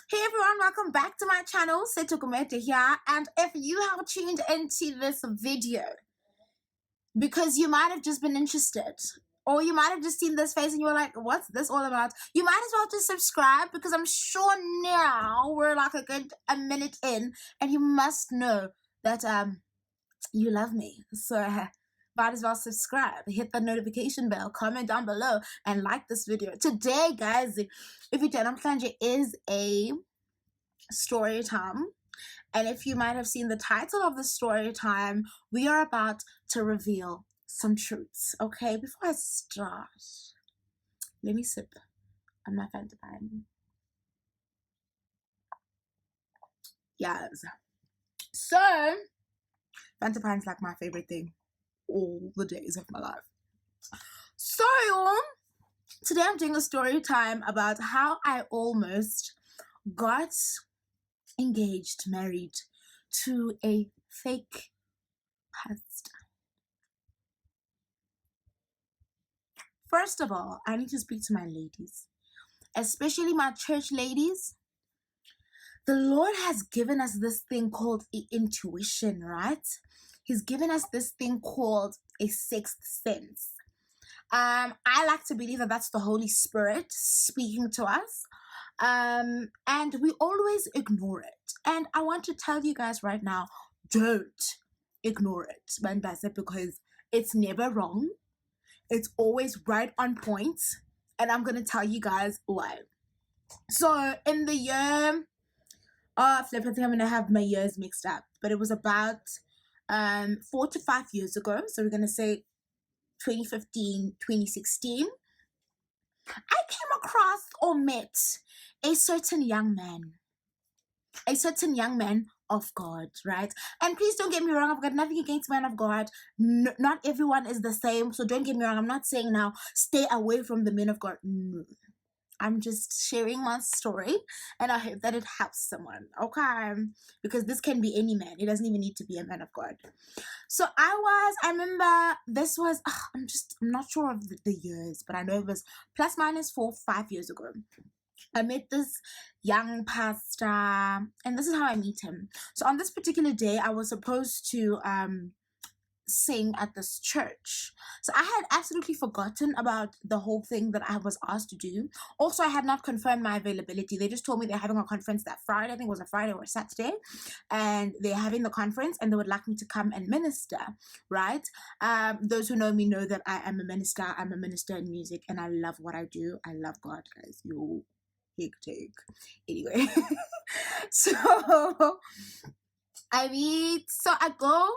Hey everyone, welcome back to my channel, Setukumete here. And if you have tuned into this video because you might have just been interested, or you might have just seen this face and you were like, what's this all about? You might as well just subscribe, because I'm sure now we're like a minute in and you must know that you love me. So might as well subscribe, hit the notification bell, comment down below, and like this video. Today, guys, if you don't know, is a story time. And if you might have seen the title of the story time, we are about to reveal some truths. Okay, before I start, let me sip on my Fanta Pine. Yes. So, Fanta Pine's like my favorite thing all the days of my life. So, today I'm doing a story time about how I almost got engaged, married to a fake pastor. First of all, I need to speak to my ladies, especially my church ladies. The Lord has given us this thing called intuition, right? He's given us this thing called a sixth sense. I like to believe that that's the Holy Spirit speaking to us. And we always ignore it. And I want to tell you guys right now, don't ignore it, because it's never wrong. It's always right on point. And I'm going to tell you guys why. So in the year, I think I'm going to have my years mixed up, but it was about 4 to 5 years ago. So we're going to say 2015, 2016. I came across or met a certain young man of God, right? And please don't get me wrong, I've got nothing against men of God. Not everyone is the same, so don't get me wrong. I'm not saying now stay away from the men of God. No, I'm just sharing my story, and I hope that it helps someone, okay? Because this can be any man. It doesn't even need to be a man of God. So I remember this was, I'm not sure of the years, but I know it was plus minus 4, 5 years ago. I met this young pastor, and this is how I meet him. So on this particular day, I was supposed to sing at this church. So I had absolutely forgotten about the whole thing that I was asked to do. Also, I had not confirmed my availability. They just told me they're having a conference that Friday. I think it was a Friday or a Saturday, and they're having the conference and they would like me to come and minister, right? Those who know me know that I am a minister. I'm a minister in music, and I love what I do. I love God, guys. You take anyway. So I go.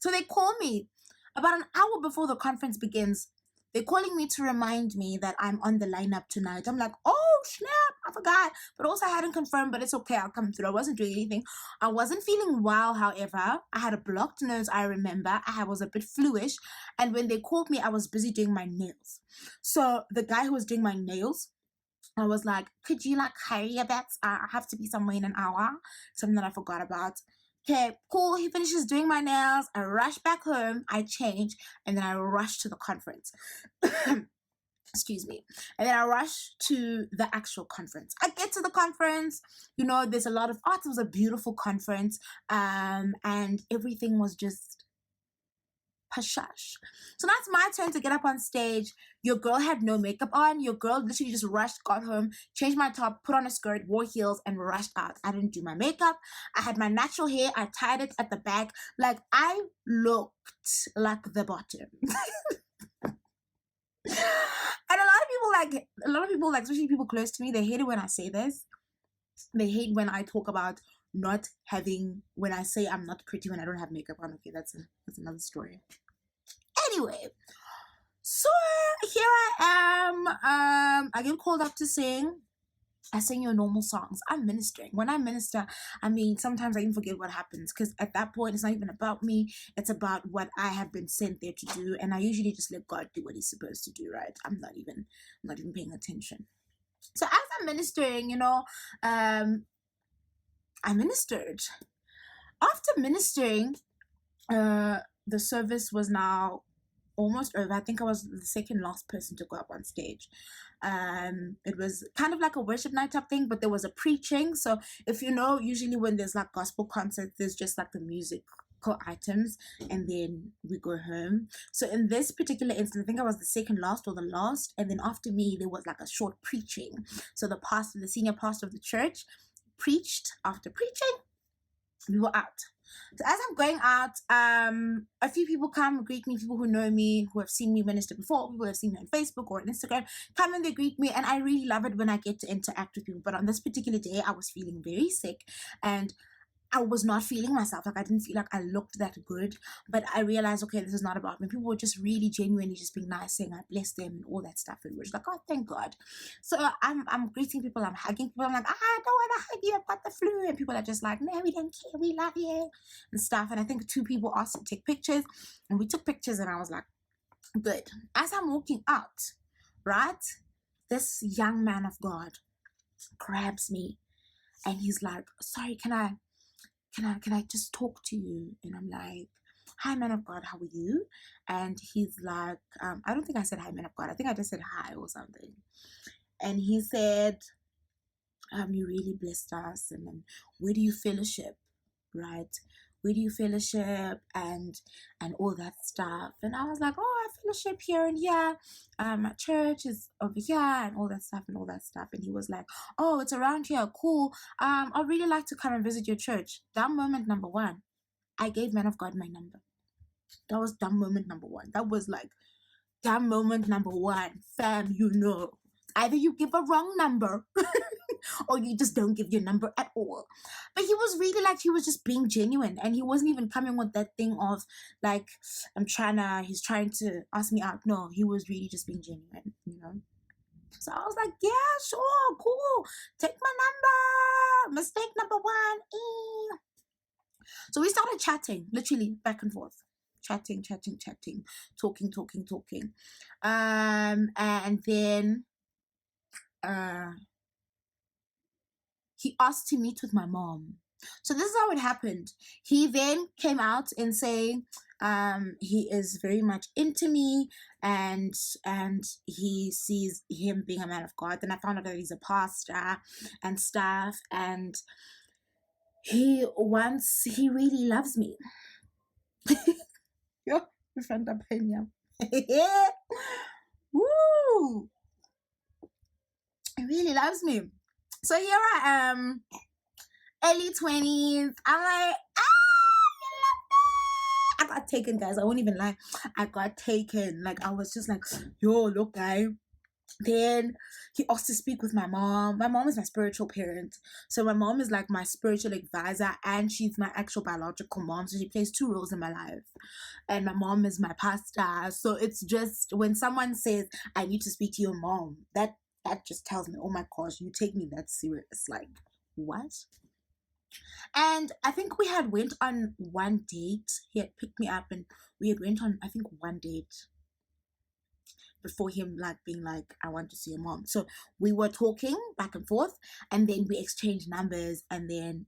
So they call me about an hour before the conference begins. They're calling me to remind me that I'm on the lineup tonight. I'm like, oh snap, I forgot. But also I hadn't confirmed, but it's okay, I'll come through. I wasn't doing anything. I wasn't feeling well, however. I had a blocked nose, I remember. I was a bit fluish. And when they called me, I was busy doing my nails. So the guy who was doing my nails, I was like, could you like hurry a bit? I have to be somewhere in an hour. Something that I forgot about. Okay, cool. He finishes doing my nails. I rush back home. I change. And then I rush to the conference. Excuse me. And then I rush to the actual conference. I get to the conference. You know, there's a lot of art. It was a beautiful conference. And everything was just pashash. So now it's my turn to get up on stage. Your girl had no makeup on. Your girl literally just rushed, got home, changed my top, put on a skirt, wore heels, and rushed out. I didn't do my makeup. I had my natural hair. I tied it at the back. Like, I looked like the bottom. And a lot of people, especially people close to me, they hate it when I say this. They hate when I talk about when I say I'm not pretty when I don't have makeup on. Okay, that's another story. Anyway, so here I am. I get called up to sing. I sing your normal songs. I'm ministering. When I minister, I mean, sometimes I even forget what happens, because at that point, it's not even about me. It's about what I have been sent there to do. And I usually just let God do what he's supposed to do, right? I'm not even paying attention. So as I'm ministering, I ministered. After ministering, the service was now almost over. I think I was the second last person to go up on stage. It was kind of like a worship night type thing, but there was a preaching. So if you know, usually when there's like gospel concerts, there's just like the musical items, and then we go home. So in this particular instance, I think I was the second last or the last, and then after me there was like a short preaching. So the pastor, the senior pastor of the church, preached. After preaching, we were out. So as I'm going out, a few people come greet me, people who know me, who have seen me minister before, people who have seen me on Facebook or on Instagram, come and they greet me, and I really love it when I get to interact with people. But on this particular day, I was feeling very sick, and I was not feeling myself. Like, I didn't feel like I looked that good. But I realized, okay, this is not about me. People were just really genuinely just being nice, saying I bless them and all that stuff. And we're just like, oh, thank God. So I'm greeting people, I'm hugging people. I'm like, I don't want to hug you, I've got the flu. And people are just like, no, we don't care, we love you and stuff. And I think 2 people asked to take pictures, and we took pictures, and I was like, good. As I'm walking out, right, this young man of God grabs me, and he's like, sorry, can I just talk to you? And I'm like, hi, man of God, how are you? And he's like, I don't think I said hi, man of God. I think I just said hi or something. And he said, you really blessed us. And then, where do you fellowship, right? Where do you fellowship and all that stuff? And I was like, oh, I fellowship here and here. My church is over here and all that stuff. And he was like, oh, it's around here. Cool. I'd really like to come and visit your church. That moment number 1, I gave man of God my number. That was that moment number 1. That was like that moment number 1. Fam, you know, either you give a wrong number or you just don't give your number at all. But he was really like, he was just being genuine, and he wasn't even coming with that thing of like, he's trying to ask me out. No, he was really just being genuine, you know. So I was like, yeah, sure, cool, take my number. Mistake number 1. So we started chatting, literally back and forth, chatting, talking. And then he asked to meet with my mom. So this is how it happened. He then came out and saying, he is very much into me, and he sees him being a man of God. Then I found out that he's a pastor and stuff, and he really loves me. Yo, friend opinion. Woo! He really loves me. So here I am, early 20s. I'm like, you love me. I got taken, guys. I won't even lie. I got taken. Like, I was just like, yo, look, guy. Then he asked to speak with my mom. My mom is my spiritual parent. So my mom is like my spiritual advisor, and she's my actual biological mom. So she plays 2 roles in my life. And my mom is my pastor. So it's just, when someone says, I need to speak to your mom, that just tells me, oh my gosh, you take me that serious. Like, what? And I think we had went on one date. He had picked me up, and we had went on, I think, one date before him like being like, I want to see your mom. So we were talking back and forth, and then we exchanged numbers, and then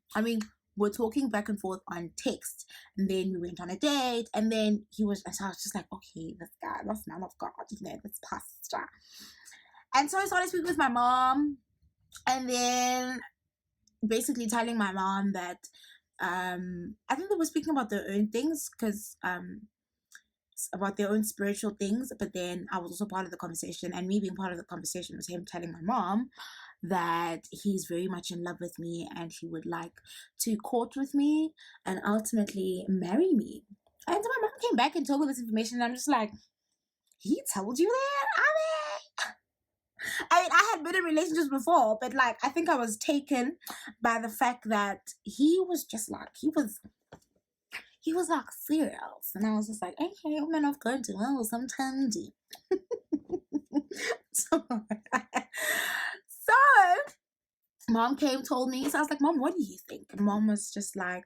we're talking back and forth on text, and then we went on a date, and then so I was just like, okay, this guy, this man of God, you know, this pastor. And so I started speaking with my mom, and then basically telling my mom that I think they were speaking about their own things, because about their own spiritual things, but then I was also part of the conversation, and me being part of the conversation was him telling my mom that he's very much in love with me, and he would like to court with me and ultimately marry me. And so my mom came back and told me this information, and I'm just like, he told you that? I mean, I had been in relationships before, but like, I think I was taken by the fact that he was just like, he was like serious, and I was just like, okay, man, I've gone to sometimes. so mom came, told me. So I was like, Mom, what do you think? And Mom was just like,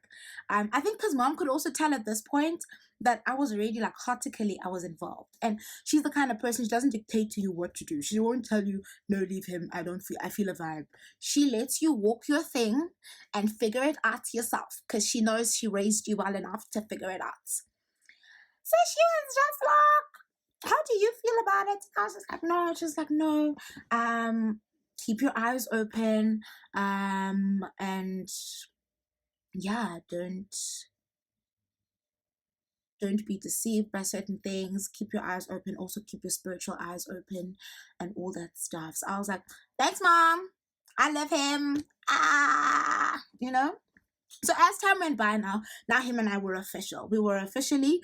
I think because Mom could also tell at this point that I was already like heartily, I was involved. And she's the kind of person, she doesn't dictate to you what to do. She won't tell you, no, leave him, I feel a vibe. She lets you walk your thing and figure it out yourself, because she knows she raised you well enough to figure it out. So she was just like, how do you feel about it? I was just like, no, just like, no, keep your eyes open, and yeah, don't be deceived by certain things. Keep your eyes open. Also keep your spiritual eyes open and all that stuff. So I was like, thanks, Mom. I love him. You know? So as time went by now him and I were official. We were officially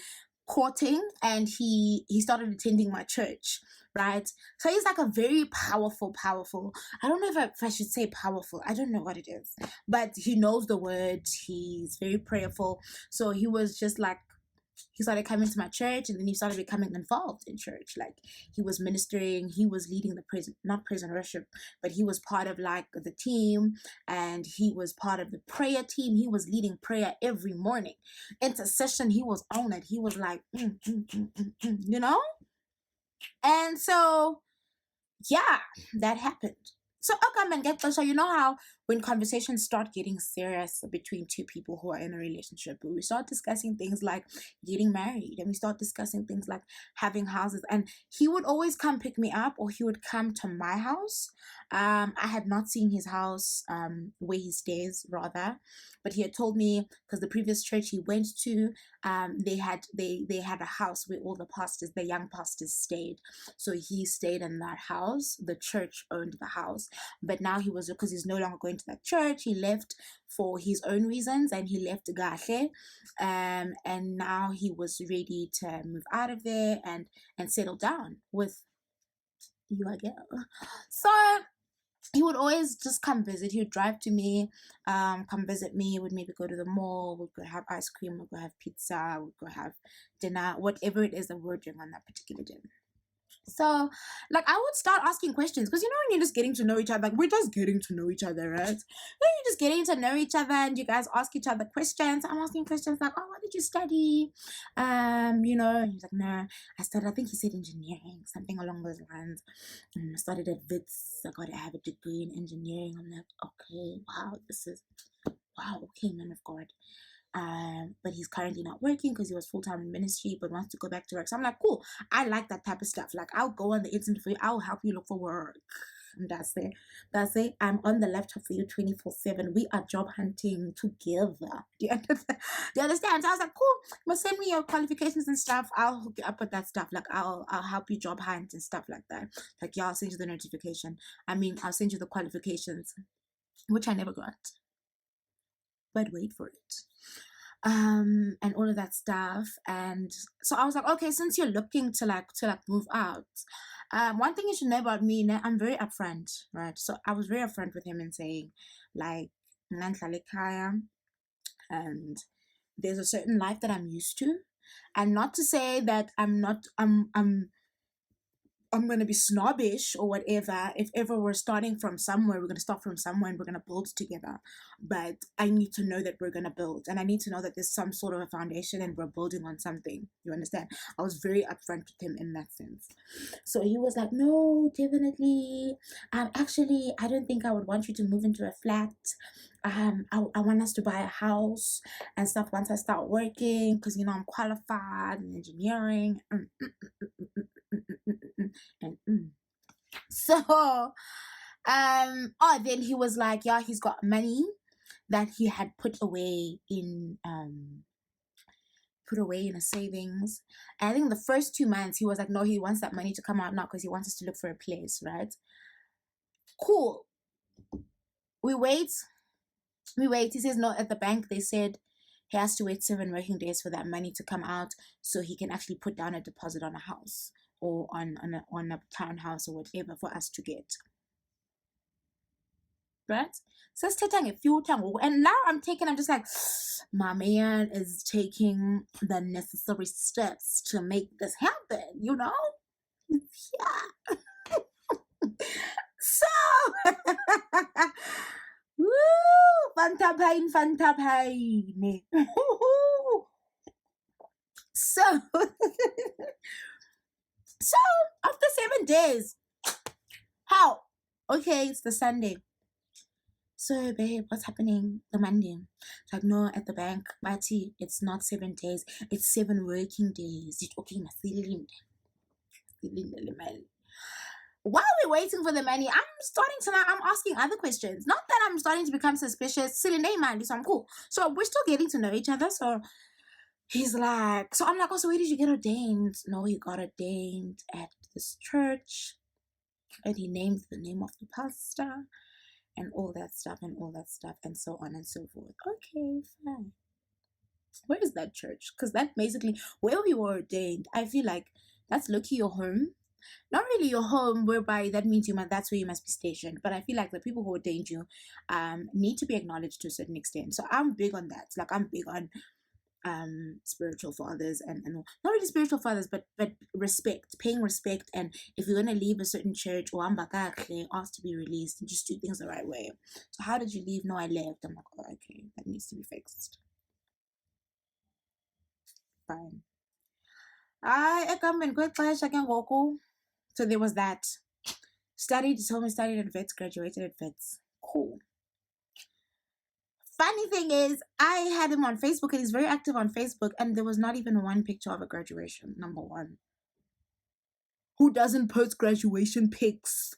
courting, and he started attending my church, right? So he's like a very powerful, I don't know if I should say powerful. I don't know what it is. But he knows the word. He's very prayerful. So he was just like, he started coming to my church, and then he started becoming involved in church. Like, he was ministering, he was leading the not praise and worship, but he was part of like the team, and he was part of the prayer team. He was leading prayer every morning. Intercession, he was on it. He was like, you know? And so, yeah, that happened. So come and get so you know how when conversations start getting serious between two people who are in a relationship, we start discussing things like getting married, and we start discussing things like having houses. And he would always come pick me up, or he would come to my house. I had not seen his house, where he stays rather, but he had told me, because the previous church he went to, they had a house where all the pastors, the young pastors, stayed. So he stayed in that house. The church owned the house, but now he was, because he's no longer going to that church, he left for his own reasons, and he left Gahle, and now he was ready to move out of there and settle down with you again. So he would always just come visit. He would drive to me, come visit me. Would maybe go to the mall. Would go have ice cream. Would go have pizza. Would go have dinner. Whatever it is that we're doing on that particular day. So, like, I would start asking questions, because when you're just getting to know each other, like, we're just getting to know each other, right? When you're just getting to know each other, and you guys ask each other questions. I'm asking questions like, oh, what did you study? And he's like, no, I studied, I think he said engineering, something along those lines. I studied at Wits. I got to have a degree in engineering. I'm like, okay, wow, okay, man of God. But he's currently not working because he was full-time in ministry, but wants to go back to work. So I'm like, cool, I like that type of stuff. Like, I'll go on the internet for you. I'll help you look for work. And that's it. I'm on the laptop for you 24/7. We are job hunting together. Do you understand? So I was like, cool, must send me your qualifications and stuff. I'll hook you up with that stuff. Like, I'll help you job hunt and stuff like that. Like, yeah, I'll send you the notification. I'll send you the qualifications, which I never got. But wait for it. And all of that stuff. And so I was like, okay, since you're looking to move out, one thing you should know about me, I'm very upfront, right? So I was very upfront with him in saying, like, and there's a certain life that I'm used to, and not to say that I'm going to be snobbish or whatever. If ever we're starting from somewhere, we're going to start from somewhere and we're going to build together. But I need to know that we're going to build. And I need to know that there's some sort of a foundation and we're building on something. You understand? I was very upfront with him in that sense. So he was like, no, definitely. Actually, I don't think I would want you to move into a flat. I want us to buy a house and stuff once I start working, because I'm qualified in engineering. So then he was like, yeah, he's got money that he had put away in a savings. And I think the first 2 months he was like, no, he wants that money to come out now because he wants us to look for a place, right? Cool. We wait. He says, no, at the bank they said he has to wait 7 working days for that money to come out so he can actually put down a deposit on a house or on a townhouse or whatever for us to get. Right? So it's taking a few times. And now I'm just like, my man is taking the necessary steps to make this happen, Yeah. So woo, Fanta pain. So after 7 days, how? Okay, it's the Sunday. So, babe, what's happening the Monday? It's like, no, at the bank, Bati, it's not 7 days, it's 7 working days. It's okay, my feeling. While we're waiting for the money, I'm asking other questions. Not that I'm starting to become suspicious. Silly name, man, so I'm cool. So we're still getting to know each other. So he's like, so I'm like, oh, so where did you get ordained? No, he got ordained at this church. And he named the name of the pastor and all that stuff and all that stuff and so on and so forth. Okay, fine. Where is that church? Because that basically, where we were ordained, I feel like that's lucky your home. Not really your home, whereby that means that's where you must be stationed. But I feel like the people who ordained you need to be acknowledged to a certain extent. So I'm big on that. Like I'm big on spiritual fathers and not really spiritual fathers but respect, paying respect. And if you're going to leave a certain church or asked to be released and just do things the right way. So how did you leave? No, I left. I'm like, oh, okay, that needs to be fixed. Fine. So there was that. Studied at Vets, graduated at Vets. Cool. Funny thing is, I had him on Facebook and he's very active on Facebook, and there was not even one picture of a graduation. Number one. Who doesn't post graduation pics?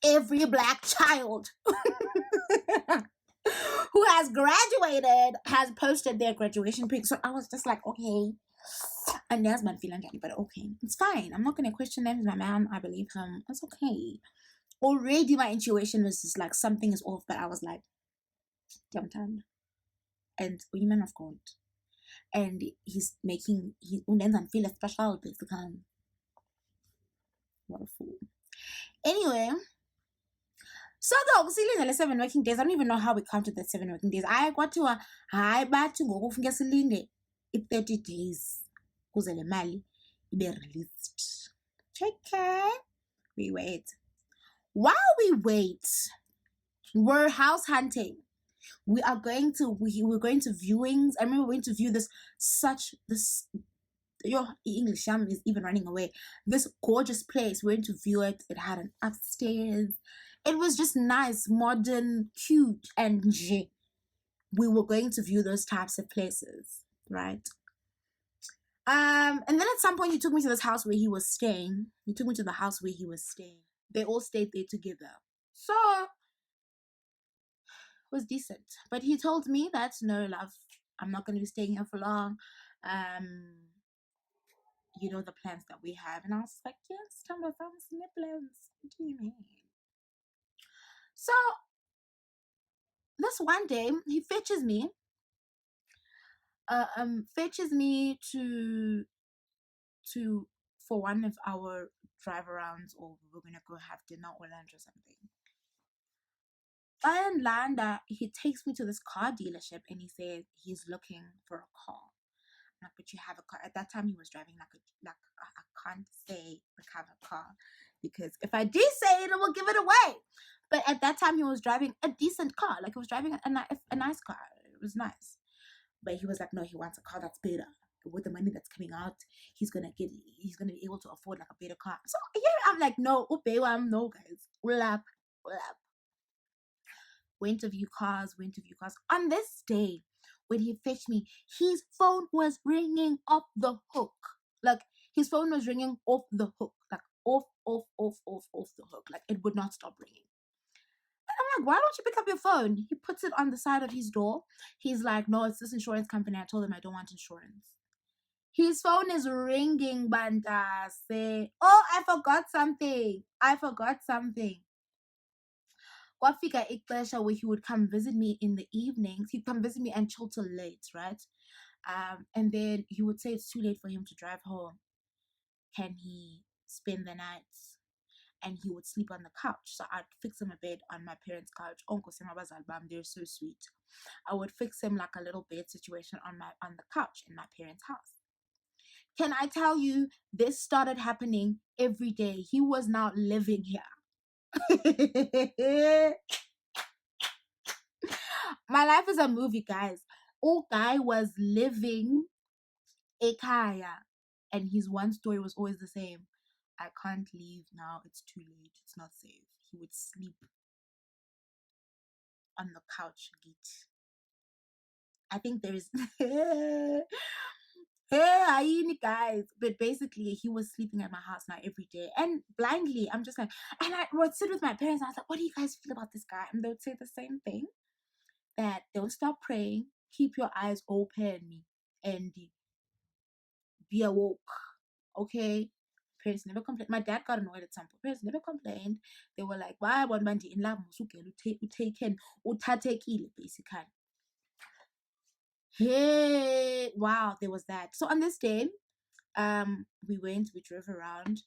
Every black child who has graduated has posted their graduation pics. So I was just like, okay. And there's man feeling but okay, it's fine. I'm not gonna question them. He's my man. I believe him. It's okay. Already my intuition was just like something is off, but I was like, damn time. And women of God. And he's making he unenza feel special because what a fool. Anyway, so though silindele 7 working days. I don't even know how we counted that 7 working days. I got to hayi bathi ngoku funeka silinde 30 days kuze le mali ibe released. Okay, we wait. While we wait, we're house hunting. We're going to viewings. I remember we went to view this your English is even running away. This gorgeous place. We went to view it. It had an upstairs. It was just nice, modern, cute, and we were going to view those types of places, right? And then at some point he took me to this house where he was staying. He took me to the house where he was staying. They all stayed there together. So it was decent. But he told me that no, love, I'm not gonna be staying here for long. You know the plans that we have. And I was like, yes, tell me about plans. What do you mean? So this one day he fetches me to for one of our drive arounds, or we're gonna go have dinner or lunch or something. And Landa, he takes me to this car dealership and he said he's looking for a car. I'm like, but you have a car. At that time he was driving I can't say the kind of car, because if I do say it, it will give it away. But at that time he was driving a decent car. Like he was driving a nice car. It was nice. But he was like, no, he wants a car that's better. With the money that's coming out, he's gonna be able to afford like a better car. So yeah, I'm like, no, no guys. We'll up. Went to view cars. On this day, when he fetched me, his phone was ringing off the hook. Like his phone was ringing off the hook. Like off the hook. Like it would not stop ringing. I'm like, why don't you pick up your phone? He puts it on the side of his door. He's like, no, it's this insurance company. I told him I don't want insurance. His phone is ringing, Banta. Say, oh, I forgot something. Kwafika ixesha where he would come visit me in the evenings. He'd come visit me and chill till late, right? And then he would say it's too late for him to drive home. Can he spend the night? And he would sleep on the couch. So I'd fix him a bed on my parents' couch. Uncle Semabazal Bam, they're so sweet. I would fix him like a little bed situation on the couch in my parents' house. Can I tell you, this started happening every day. He was now living here. My life is a movie, guys. Old guy was living a kaya, and his one story was always the same. I can't leave now. It's too late. It's not safe. He would sleep on the couch. Git. I think there is Hey, Aini guys. But basically, he was sleeping at my house now every day. And blindly, I'm just like, and I would sit with my parents. I was like, what do you guys feel about this guy? And they would say the same thing, that don't stop praying, keep your eyes open, and be awoke. Okay? Parents never complained. My dad got annoyed at some point. Parents never complained. They were like, why one man in love taken basically. Hey, wow, there was that. So on this day, we drove around.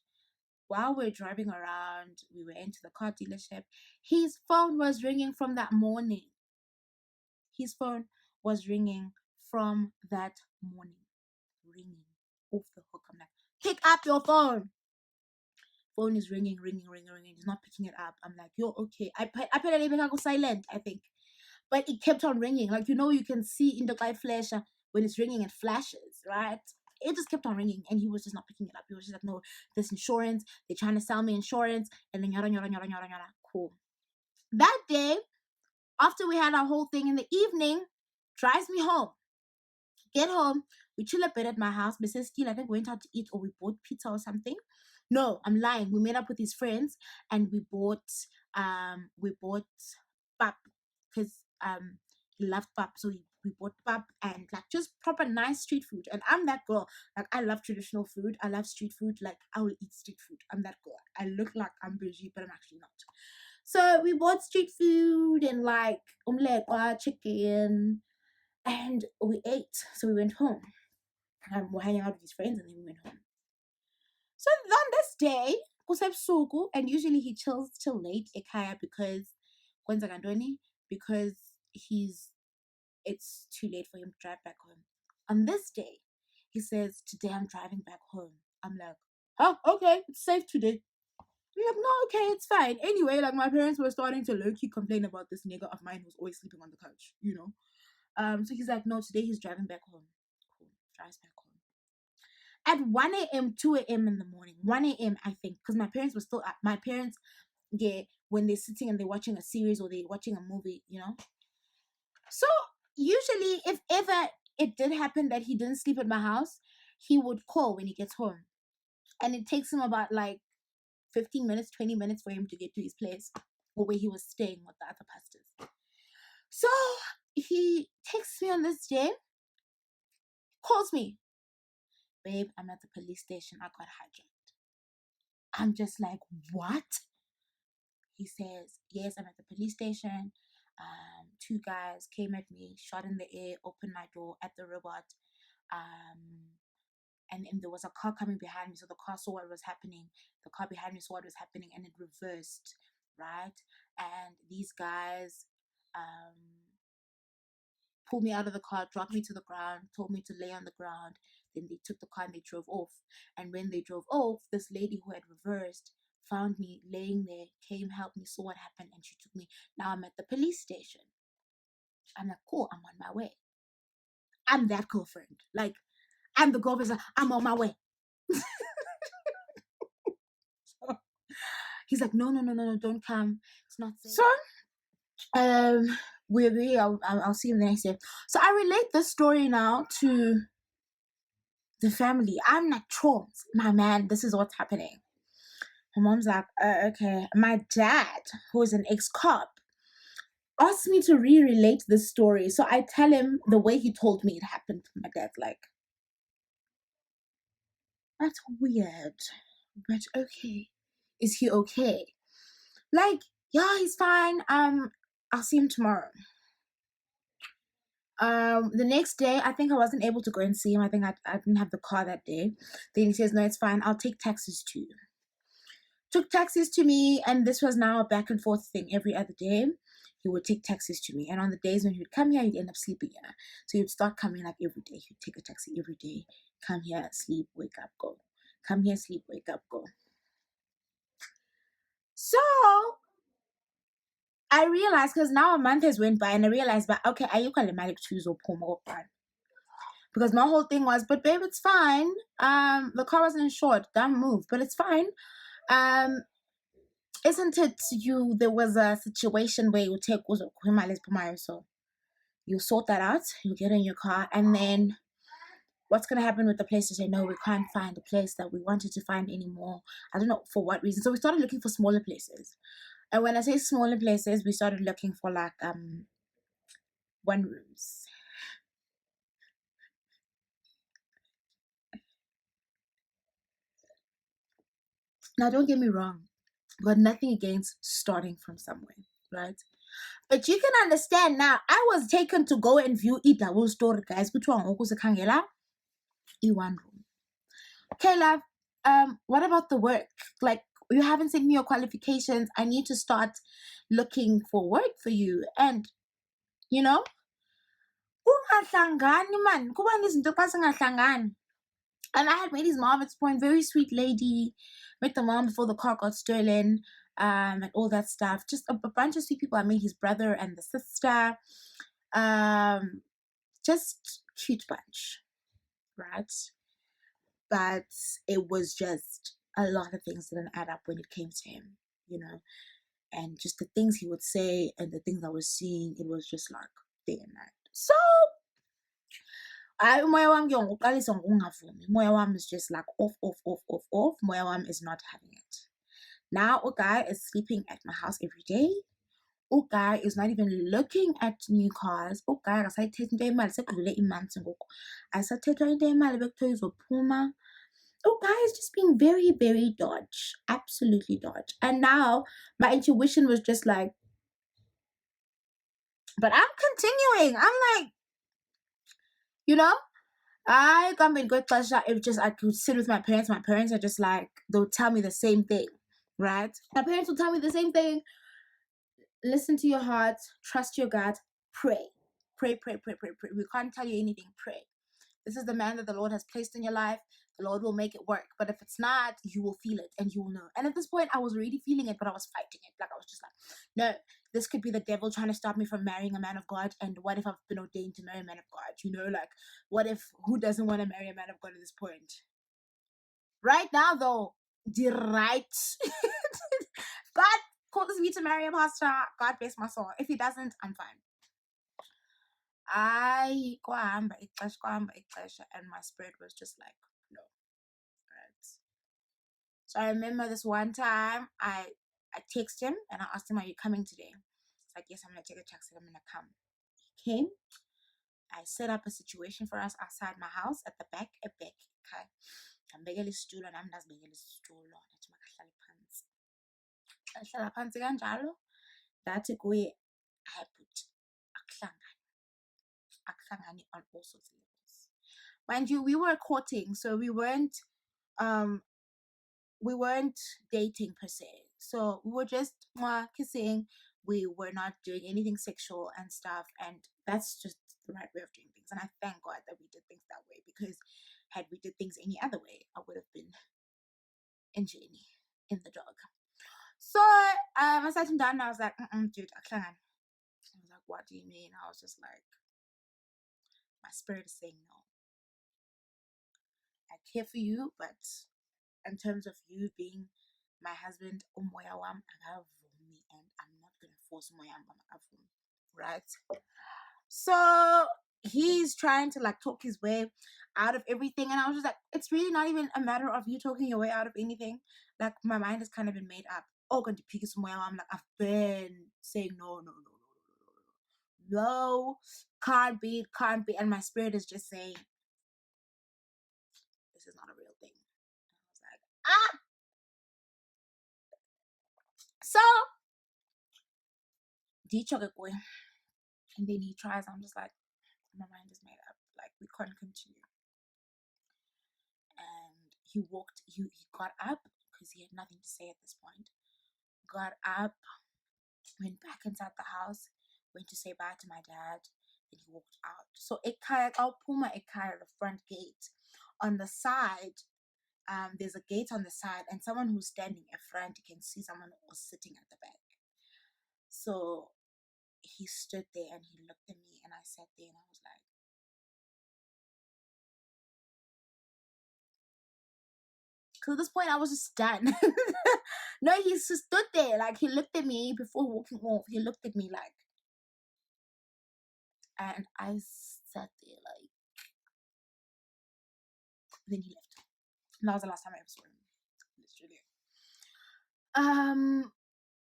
While we're driving around, we went to the car dealership. His phone was ringing from that morning. His phone was ringing from that morning. Ringing off the hook. I'm like, pick up your phone. Phone is ringing. He's not picking it up. I'm like, yo, okay. I put it even go silent, I think. But it kept on ringing. Like, you can see in the guy flash when it's ringing, it flashes, right? It just kept on ringing, and he was just not picking it up. He was just like, no, this insurance. They're trying to sell me insurance. And then yada, yada, yada, yada, yada. Cool. That day, after we had our whole thing in the evening, drives me home. Get home, we chill a bit at my house. Mrs. Steele, I think we went out to eat, or we bought pizza or something. No, I'm lying. We met up with his friends and we bought pap, because he loved pap. So we bought pap and like just proper nice street food. And I'm that girl. Like, I love traditional food. I love street food. Like, I will eat street food. I'm that girl. I look like I'm bougie, but I'm actually not. So we bought street food and like chicken, and we ate. So we went home. We're hanging out with his friends, and then we went home. So on this day, kusebusuku, and usually he chills till late ekhaya because kwenza kantoni, because it's too late for him to drive back home. On this day, he says, today I'm driving back home. I'm like, oh, okay, it's safe today. I'm like, no, okay, it's fine. Anyway, like, my parents were starting to low-key complain about this nigga of mine who's always sleeping on the couch. So he's like, no, today he's driving back home. Cool. Drives back home. At 1 a.m., 2 a.m. in the morning. 1 a.m., I think, because my parents were still up. My parents, yeah, when they're sitting and they're watching a series or they're watching a movie. So usually, if ever it did happen that he didn't sleep at my house, he would call when he gets home. And it takes him about like 15 minutes, 20 minutes for him to get to his place or where he was staying with the other pastors. So he texts me on this day, calls me, babe, I'm at the police station. I got hijacked. I'm just like, what? He says, yes, I'm at the police station. Two guys came at me, shot in the air, opened my door at the robot. And then there was a car coming behind me. So the car saw what was happening. The car behind me saw what was happening, and it reversed, right? And these guys pulled me out of the car, dropped me to the ground, told me to lay on the ground. Then they took the car and they drove off. And when they drove off, this lady who had reversed found me laying there, came, helped me, saw what happened, and she took me. Now I'm at the police station. I'm like, cool, I'm on my way. I'm that girlfriend. Like, I'm the girlfriend. Like, I'm on my way. So, he's like, no, don't come. It's not safe. So, we agree. I'll see you the next day. So I relate this story now to the family. I'm not traumatized. My man, this is what's happening. My mom's like, okay. My dad, who is an ex-cop, asked me to re-relate this story. So I tell him the way he told me it happened. My dad's like, that's weird, but okay. Is he okay? Like, yeah, he's fine. I'll see him tomorrow. The next day, I think I wasn't able to go and see him. I think I didn't have the car that day. Then he says, no, it's fine. I'll take taxis to you. Took taxis to me, and this was now a back and forth thing. Every other day, he would take taxis to me. And on the days when he would come here, he'd end up sleeping here. So he'd start coming like every day. He'd take a taxi every day. Come here, sleep, wake up, go. Come here, sleep, wake up, go. So I realized, because now a month has went by, and I realized, but okay, I can Malik choose or Pomo fine. Because my whole thing was, but babe, it's fine. The car wasn't insured. Don't move, but it's fine. Isn't it you? There was a situation where you take so you sort that out. You get in your car, and then what's going to happen with the place to say, no, we can't find a place that we wanted to find anymore. I don't know for what reason. So we started looking for smaller places. And when I say smaller places, we started looking for like one rooms. Now, don't get me wrong, got nothing against starting from somewhere, right? But you can understand now, I was taken to go and view it double story, guys. Which one? One room. Okay, love. What about the work? Like, you haven't sent me your qualifications. I need to start looking for work for you. And you know, kungahlangani man. Kuba nezinto xa singahlangani. And I had met his mom at this point, very sweet lady. Met the mom before the car got stolen, and all that stuff. Just a bunch of sweet people. I met his brother and the sister. Just cute bunch, right? But it was just a lot of things didn't add up when it came to him, you know. And just the things he would say and the things I was seeing, it was just like day and night. So umoya wami ngiyoqalisa ngokungavumi. Umoya wami is just like off. Umoya wami is not having it. Now a guy is sleeping at my house every day. A guy is not even looking at new cars. A guy akasayithetha into yemali sekudlule imonths ngoku. Ayisathethwa into yemali bekuthiwa izophuma. Oh, guys, just being very, very dodge. Absolutely dodge. And now my intuition was just like, but I'm continuing. I'm like, you know, I come in good pleasure. It just, I could sit with my parents. My parents are just like, they'll tell me the same thing, right? My parents will tell me the same thing. Listen to your heart, trust your gut, pray. Pray. We can't tell you anything. Pray. This is the man that the Lord has placed in your life. The Lord will make it work. But if it's not, you will feel it and you will know. And at this point, I was already feeling it, but I was fighting it. Like, I was just like, no, this could be the devil trying to stop me from marrying a man of God. And what if I've been ordained to marry a man of God? You know, like, what if, who doesn't want to marry a man of God at this point? Right now, though, the right. God calls me to marry a pastor. God bless my soul. If he doesn't, I'm fine. Kwahamba ixesha, and my spirit was just like, no. Right. So I remember this one time I texted him and I asked him, are you coming today? He's like, yes, I'm gonna take a taxi, I'm gonna come. He came. I set up a situation for us outside my house at the back, okay. Ndambekela isitulo nami ndazibekela isitulo ndathi makahlale phansi. Ahlala phansi kanjalo ndathi kuye, hayi bhuti, akuhlangani on all sorts of levels. Mind you, we were courting, so we weren't dating per se. So we were just kissing. We were not doing anything sexual and stuff, and that's just the right way of doing things. And I thank God that we did things that way, because had we did things any other way, I would have been in Jenny in the dog. So I sat him down and I was like, dude, I can't. I was like, what do you mean? I was just like, my spirit is saying no. I care for you, but in terms of you being my husband, umoya wam akavumi, and I'm not gonna force umoya wam akavumi, right? So he's trying to like talk his way out of everything, and I was just like, it's really not even a matter of you talking your way out of anything. Like, my mind has kind of been made up. Oh, going to pick umoya wam. Like, I've been saying no, can't be, and my spirit is just saying this is not a real thing. And I was like, ah. So and then he tries. I'm just like, my mind is made up. Like, we can't continue. And he got up because he had nothing to say at this point. Got up, went back inside the house, went to say bye to my dad, and he walked out. So I'll pull my the front gate. On the side, there's a gate on the side, and someone who's standing in front, you can see someone who's sitting at the back. So he stood there and he looked at me, and I sat there and I was like, because at this point I was just done. No, he just stood there, like, he looked at me before walking off. He looked at me like, and I sat there like, then he left. And that was the last time I ever saw him. Literally.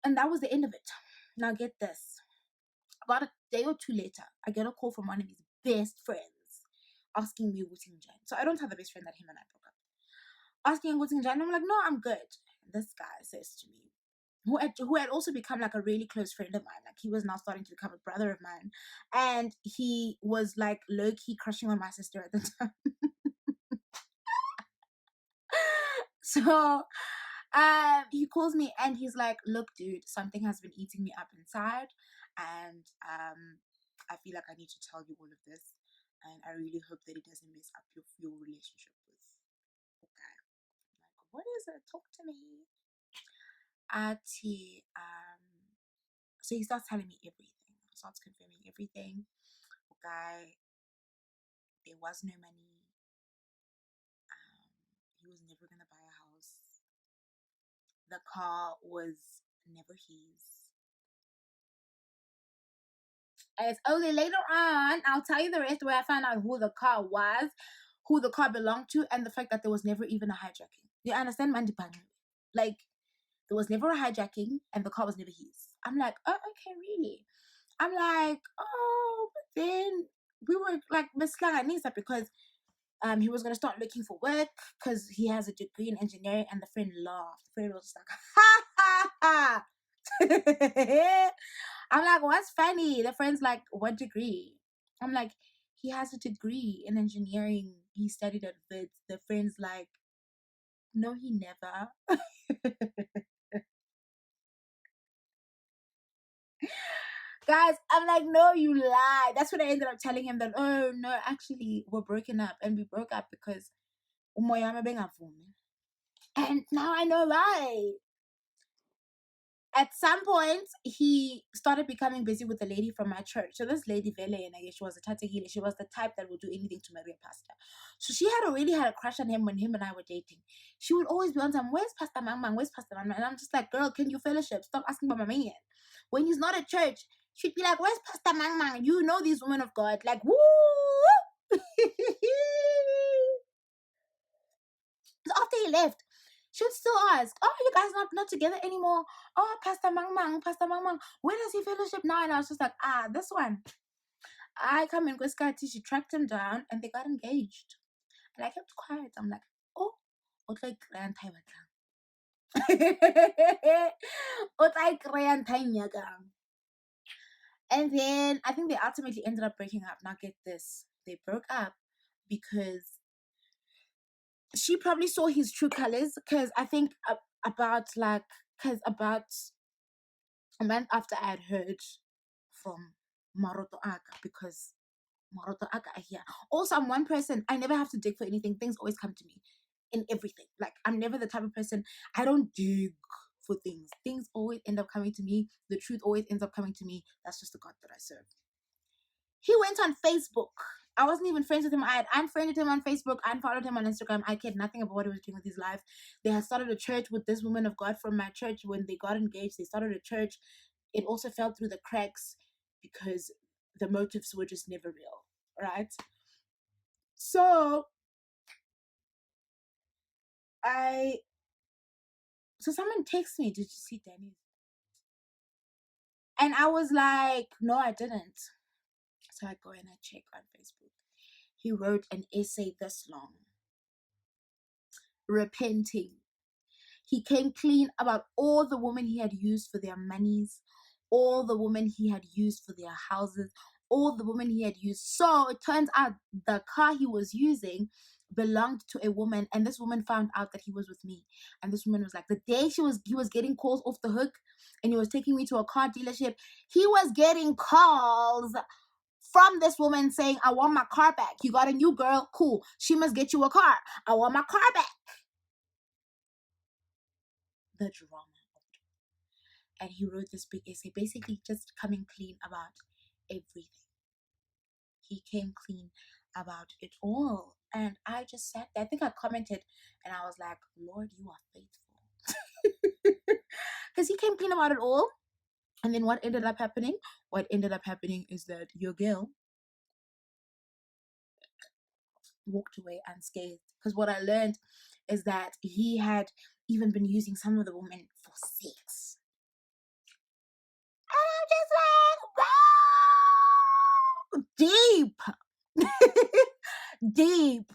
And that was the end of it. Now get this. About a day or two later, I get a call from one of his best friends asking me what's in Jan. So I don't have a best friend that him and I broke up. Asking what's in Jan. I'm like, no, I'm good. And this guy says to me, who had also become like a really close friend of mine. Like he was now starting to become a brother of mine. And he was like low-key crushing on my sister at the time. So he calls me and he's like, look, dude, something has been eating me up inside. And I feel like I need to tell you all of this. And I really hope that it doesn't mess up your relationship with okay. I'm like, what is it? Talk to me. So he starts telling me everything. He starts confirming everything. Okay, there was no money. He was never gonna buy a house. The car was never his. And it's only later on, I'll tell you the rest, where I found out who the car was, who the car belonged to, and the fact that there was never even a hijacking. You understand, Mandipang? Like, there was never a hijacking, and the car was never his. I'm like, oh, okay, really? I'm like, oh, but then we were like Miss Anisa because he was gonna start looking for work because he has a degree in engineering, and the friend laughed. The friend was just like, ha ha ha. I'm like, what's funny? The friend's like, what degree? I'm like, he has a degree in engineering. He studied at Wits. The friend's like, no, he never. Guys, I'm like, no, you lie. That's when I ended up telling him that, oh, no, actually, we're broken up. And we broke up because umoya wami bengavumi. And now I know why. At some point, he started becoming busy with a lady from my church. So this lady, Vele, and I guess she was a tategile. She was the type that would do anything to marry a pastor. So she had already had a crush on him when him and I were dating. She would always be on time, where's Pastor Mangmang? Where's Pastor Mangmang? And I'm just like, girl, can you fellowship? Stop asking about my man. When he's not at church, she'd be like, where's Pastor Mangmang? You know these women of God. Like, woo! So after he left, she would still ask, oh, you guys not together anymore? Oh, Pastor Mangmang, where does he fellowship now? And I was just like, this one. I come in Kwesikati, she tracked him down and they got engaged. And I kept quiet. I'm like, oh, what like grand time what like grand time. And then I think they ultimately ended up breaking up. Now get this. They broke up because she probably saw his true colors, because I think about a month after I had heard from Maroto Aka, because Maroto Aka are here. Also, I'm one person, I never have to dig for anything. Things always come to me in everything. Like, I'm never the type of person, I don't dig for things. Things always end up coming to me. The truth always ends up coming to me. That's just the God that I serve. He went on Facebook. I wasn't even friends with him. I had unfriended him on Facebook, unfollowed him on Instagram. I cared nothing about what he was doing with his life. They had started a church with this woman of God from my church. When they got engaged, they started a church. It also fell through the cracks because the motives were just never real, right? So someone texted me, did you see Danny? And I was like, no, I didn't. So I go and I check on Facebook. He wrote an essay this long, repenting. He came clean about all the women he had used for their monies, all the women he had used for their houses, all the women he had used. So it turns out the car he was using belonged to a woman, and this woman found out that he was with me. And this woman was like, the day he was getting calls off the hook and he was taking me to a car dealership, he was getting calls from this woman saying, I want my car back. You got a new girl? Cool. She must get you a car. I want my car back. The drama. And he wrote this big essay, basically just coming clean about everything. He came clean about it all. And I just sat there. I think I commented and I was like, Lord, you are faithful. Because he came clean about it all. And then what ended up happening? What ended up happening is that your girl walked away unscathed. Because what I learned is that he had even been using some of the women for sex. And I'm just like, wow, deep. Deep.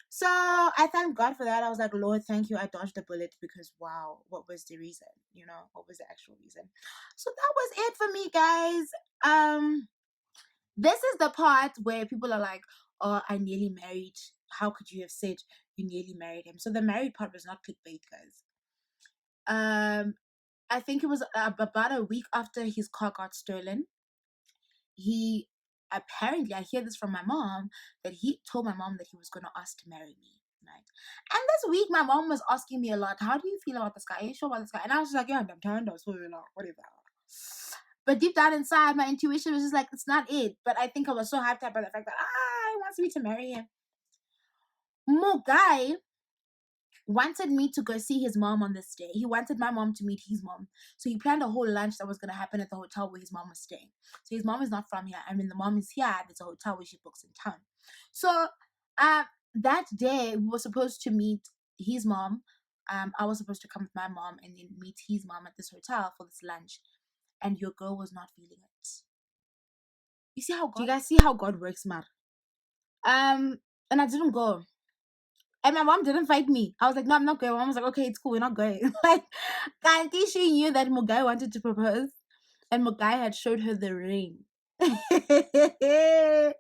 So I thank God for that. I was like, Lord, thank you. I dodged a bullet because wow, what was the reason? You know, what was the actual reason? So that was it for me, guys. This is the part where people are like, oh, I nearly married. How could you have said you nearly married him? So the married part was not clickbait, guys. I think it was about a week after his car got stolen. He apparently, I hear this from my mom, that he told my mom that he was going to ask to marry me. Right. And this week, my mom was asking me a lot, how do you feel about this guy? Are you sure about this guy? And I was just like, yeah, I'm turned up. So, whatever. But deep down inside, my intuition was just like, it's not it. But I think I was so hyped up by the fact that, he wants me to marry him. More guy wanted me to go see his mom on this day. He wanted my mom to meet his mom. So he planned a whole lunch that was going to happen at the hotel where his mom was staying. So his mom is not from here. I mean, the mom is here. There's a hotel where she books in town. So that day, we were supposed to meet his mom. I was supposed to come with my mom and then meet his mom at this hotel for this lunch. And your girl was not feeling it. You see how God... Do you guys see how God works, Mar? And I didn't go. And my mom didn't fight me. I was like, no, I'm not going. My mom was like, okay, it's cool, we're not going. Like, Kanti, she knew that Mugai wanted to propose. And Mugai had showed her the ring. And on this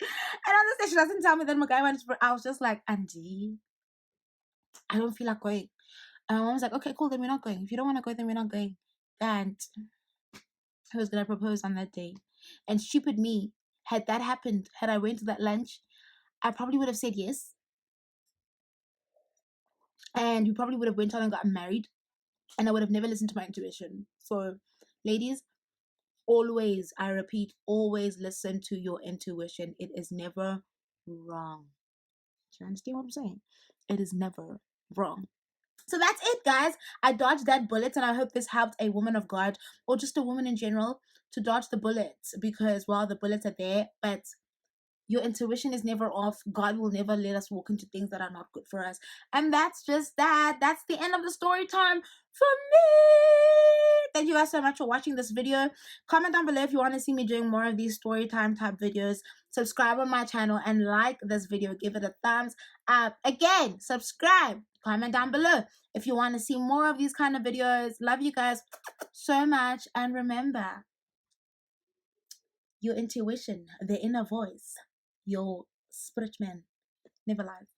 day, she doesn't tell me that Mugai wanted to propose. I was just like, Andy, I don't feel like going. And my mom was like, okay, cool, then we're not going. If you don't want to go, then we're not going. And he was going to propose on that day. And stupid me, had that happened, had I went to that lunch, I probably would have said yes. And we probably would have went on and gotten married, and I would have never listened to my intuition. So ladies, always, I repeat, always listen to your intuition. It is never wrong. Do you understand what I'm saying? It is never wrong. So that's it, guys. I dodged that bullet, and I hope this helped a woman of God, or just a woman in general, to dodge the bullets, because while the bullets are there, but your intuition is never off. God will never let us walk into things that are not good for us. And that's just that. That's the end of the story time for me. Thank you guys so much for watching this video. Comment down below if you want to see me doing more of these story time type videos. Subscribe on my channel and like this video. Give it a thumbs up. Again, subscribe. Comment down below if you want to see more of these kind of videos. Love you guys so much. And remember, your intuition, the inner voice, your spirit man never lies.